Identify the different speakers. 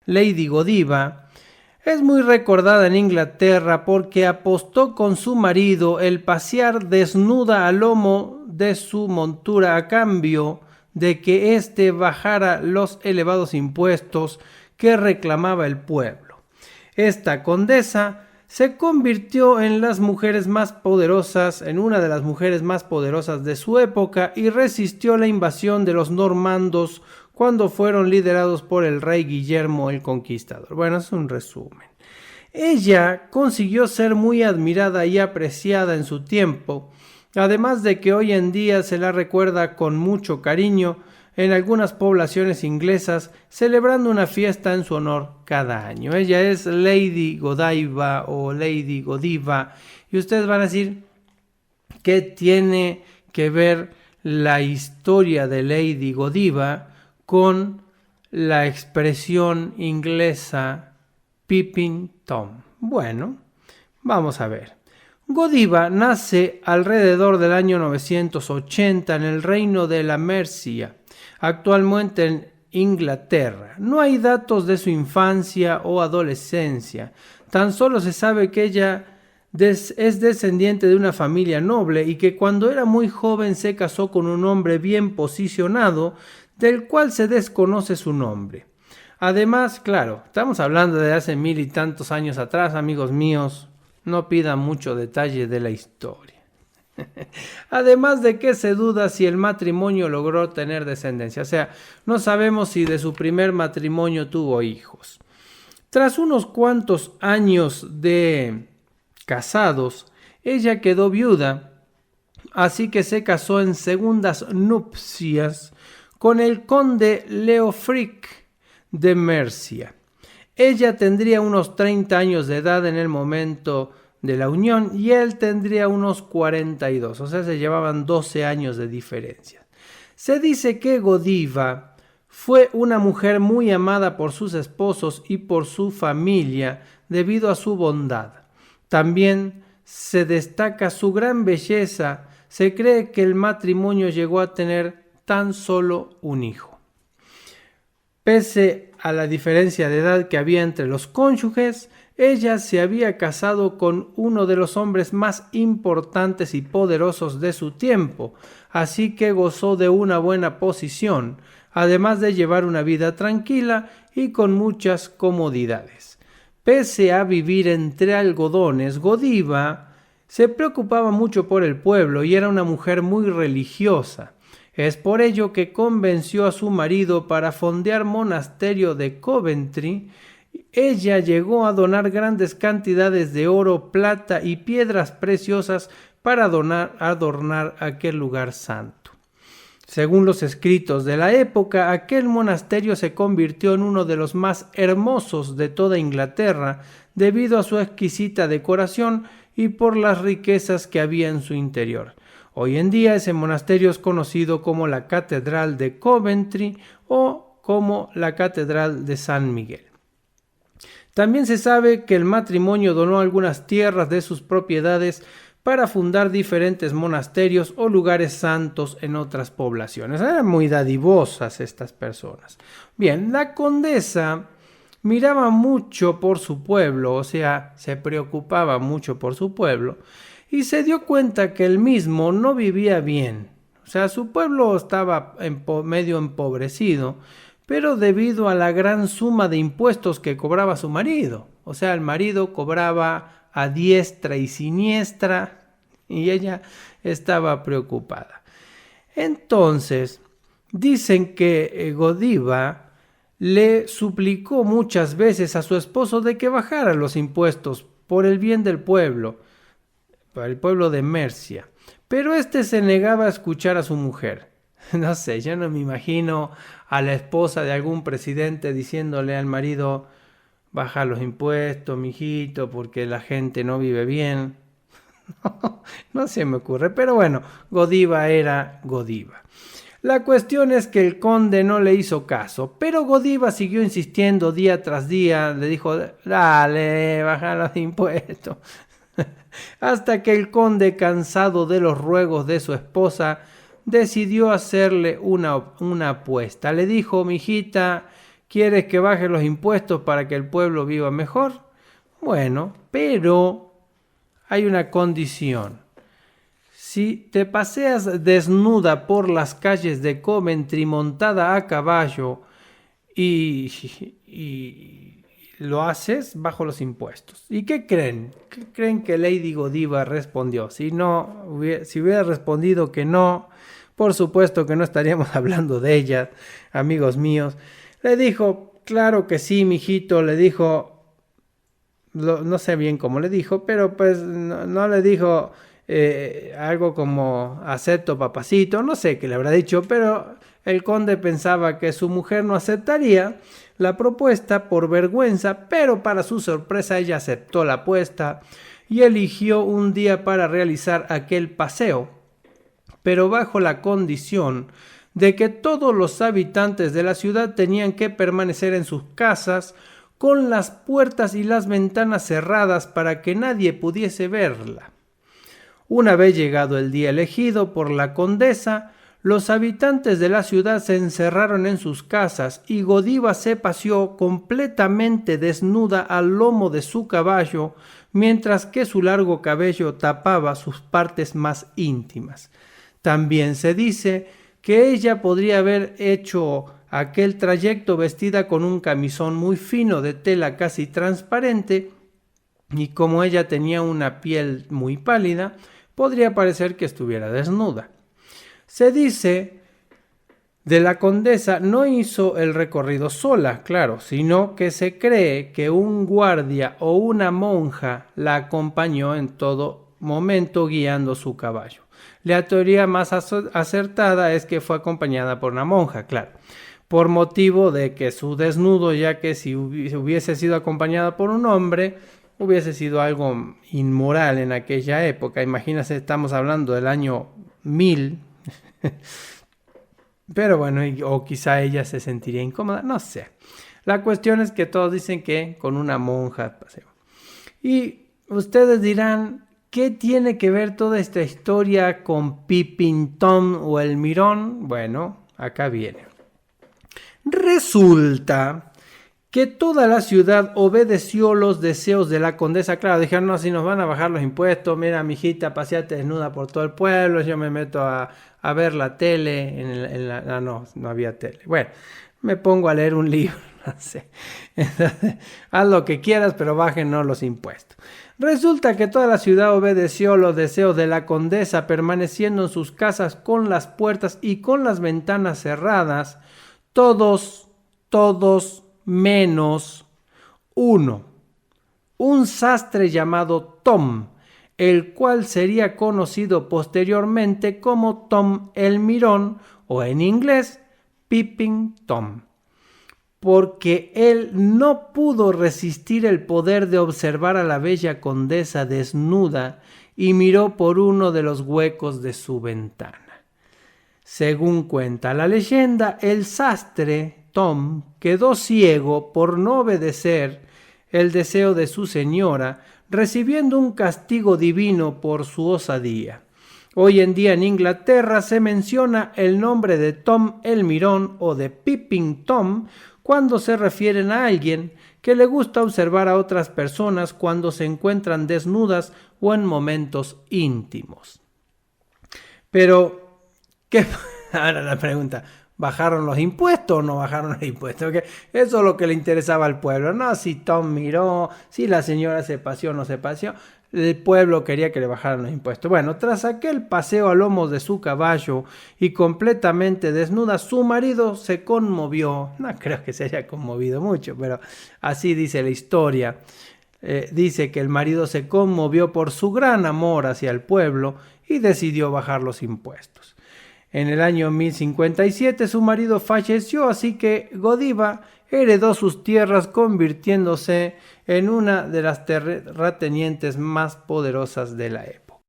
Speaker 1: Lady Godiva, es muy recordada en Inglaterra porque apostó con su marido el pasear desnuda al lomo de su montura a cambio de que éste bajara los elevados impuestos que reclamaba el pueblo. Esta condesa se convirtió en una de las mujeres más poderosas de su época y resistió la invasión de los normandos cuando fueron liderados por el rey Guillermo el Conquistador. Bueno, es un resumen. Ella consiguió ser muy admirada y apreciada en su tiempo, además de que hoy en día se la recuerda con mucho cariño en algunas poblaciones inglesas, celebrando una fiesta en su honor cada año. Ella es Lady Godiva o Lady Godiva, y ustedes van a decir, ¿qué tiene que ver la historia de Lady Godiva con la expresión inglesa peeping Tom? Bueno, vamos a ver. Godiva nace alrededor del año 980 en el reino de la Mercia, actualmente en Inglaterra. No hay datos de su infancia o adolescencia, tan solo se sabe que ella es descendiente de una familia noble y que cuando era muy joven se casó con un hombre bien posicionado, del cual se desconoce su nombre. Además, claro, estamos hablando de hace 1000 y tantos años atrás, amigos míos, no pidan mucho detalle de la historia. Además de que se duda si el matrimonio logró tener descendencia, o sea, no sabemos si de su primer matrimonio tuvo hijos. Tras unos cuantos años de casados, ella quedó viuda, así que se casó en segundas nupcias con el conde Leofric de Mercia. Ella tendría unos 30 años de edad en el momento de la unión y él tendría unos 42, o sea, se llevaban 12 años de diferencia. Se dice que Godiva fue una mujer muy amada por sus esposos y por su familia debido a su bondad. También se destaca su gran belleza. Se cree que el matrimonio llegó a tener tan solo un hijo. Pese a la diferencia de edad que había entre los cónyuges, ella se había casado con uno de los hombres más importantes y poderosos de su tiempo, así que gozó de una buena posición, además de llevar una vida tranquila y con muchas comodidades. Pese a vivir entre algodones, Godiva se preocupaba mucho por el pueblo y era una mujer muy religiosa. Es por ello que convenció a su marido para fondear monasterio de Coventry. Ella llegó a donar grandes cantidades de oro, plata y piedras preciosas para adornar aquel lugar santo. Según los escritos de la época, aquel monasterio se convirtió en uno de los más hermosos de toda Inglaterra debido a su exquisita decoración y por las riquezas que había en su interior. Hoy en día ese monasterio es conocido como la Catedral de Coventry o como la Catedral de San Miguel. También se sabe que el matrimonio donó algunas tierras de sus propiedades para fundar diferentes monasterios o lugares santos en otras poblaciones. Eran muy dadivosas estas personas. Bien, la condesa miraba mucho por su pueblo, o sea, se preocupaba mucho por su pueblo, y se dio cuenta que él mismo no vivía bien. O sea, su pueblo estaba medio empobrecido, pero debido a la gran suma de impuestos que cobraba su marido. O sea, el marido cobraba a diestra y siniestra y ella estaba preocupada. Entonces, dicen que Godiva le suplicó muchas veces a su esposo de que bajara los impuestos por el bien del pueblo, para el pueblo de Mercia, pero este se negaba a escuchar a su mujer. No sé, yo no me imagino a la esposa de algún presidente diciéndole al marido: baja los impuestos, mijito, porque la gente no vive bien. No se me ocurre, pero bueno, Godiva era Godiva. La cuestión es que el conde no le hizo caso, pero Godiva siguió insistiendo día tras día, le dijo: dale, baja los impuestos. Hasta que el conde, cansado de los ruegos de su esposa, decidió hacerle una apuesta. Le dijo: mijita, ¿Quieres que baje los impuestos para que el pueblo viva mejor? Bueno, pero hay una condición. Si te paseas desnuda por las calles de Coventry montada a caballo y lo haces bajo los impuestos. ¿Y qué creen? ¿Qué creen que Lady Godiva respondió? Si hubiera respondido que no, por supuesto que no estaríamos hablando de ella, amigos míos. Le dijo, claro que sí, mijito, le dijo, no sé bien cómo le dijo, pero pues no le dijo algo como acepto papacito, no sé qué le habrá dicho, pero el conde pensaba que su mujer no aceptaría la propuesta por vergüenza, pero para su sorpresa ella aceptó la apuesta y eligió un día para realizar aquel paseo, pero bajo la condición de que todos los habitantes de la ciudad tenían que permanecer en sus casas con las puertas y las ventanas cerradas para que nadie pudiese verla. Una vez llegado el día elegido por la condesa, los habitantes de la ciudad se encerraron en sus casas y Godiva se paseó completamente desnuda al lomo de su caballo, mientras que su largo cabello tapaba sus partes más íntimas. También se dice que ella podría haber hecho aquel trayecto vestida con un camisón muy fino de tela casi transparente, y como ella tenía una piel muy pálida, podría parecer que estuviera desnuda. Se dice de la condesa no hizo el recorrido sola, claro, sino que se cree que un guardia o una monja la acompañó en todo momento guiando su caballo. La teoría más acertada es que fue acompañada por una monja, claro, por motivo de que su desnudo, ya que si hubiese sido acompañada por un hombre, hubiese sido algo inmoral en aquella época. Imagínense, estamos hablando del año 1000, pero bueno, o quizá ella se sentiría incómoda, no sé. La cuestión es que todos dicen que con una monja paseo. Y ustedes dirán, ¿qué tiene que ver toda esta historia con Pippin Tom o el Mirón? Bueno, acá viene. Resulta que toda la ciudad obedeció los deseos de la condesa. Claro, dijeron, no, si nos van a bajar los impuestos, mira, mijita, paseate desnuda por todo el pueblo, yo me meto a ver la tele, no había tele. Bueno, me pongo a leer un libro, no sé. Entonces, haz lo que quieras, pero bájenos los impuestos. Resulta que toda la ciudad obedeció los deseos de la condesa, permaneciendo en sus casas con las puertas y con las ventanas cerradas, todos menos uno, un sastre llamado Tom, el cual sería conocido posteriormente como Tom el Mirón, o en inglés Pippin Tom, porque él no pudo resistir el poder de observar a la bella condesa desnuda y miró por uno de los huecos de su ventana. Según cuenta la leyenda, el sastre Tom quedó ciego por no obedecer el deseo de su señora, recibiendo un castigo divino por su osadía. Hoy en día en Inglaterra se menciona el nombre de Tom el Mirón o de Pippin Tom cuando se refieren a alguien que le gusta observar a otras personas cuando se encuentran desnudas o en momentos íntimos. Pero, ¿qué? Ahora la pregunta, ¿bajaron los impuestos o no bajaron los impuestos? Porque eso es lo que le interesaba al pueblo, no si Tom miró, si la señora se paseó o no se paseó. El pueblo quería que le bajaran los impuestos. Bueno, tras aquel paseo a lomos de su caballo y completamente desnuda, su marido se conmovió. No creo que se haya conmovido mucho, pero así dice la historia. Dice que el marido se conmovió por su gran amor hacia el pueblo y decidió bajar los impuestos. En el año 1057 su marido falleció, así que Godiva heredó sus tierras, convirtiéndose en una de las terratenientes más poderosas de la época.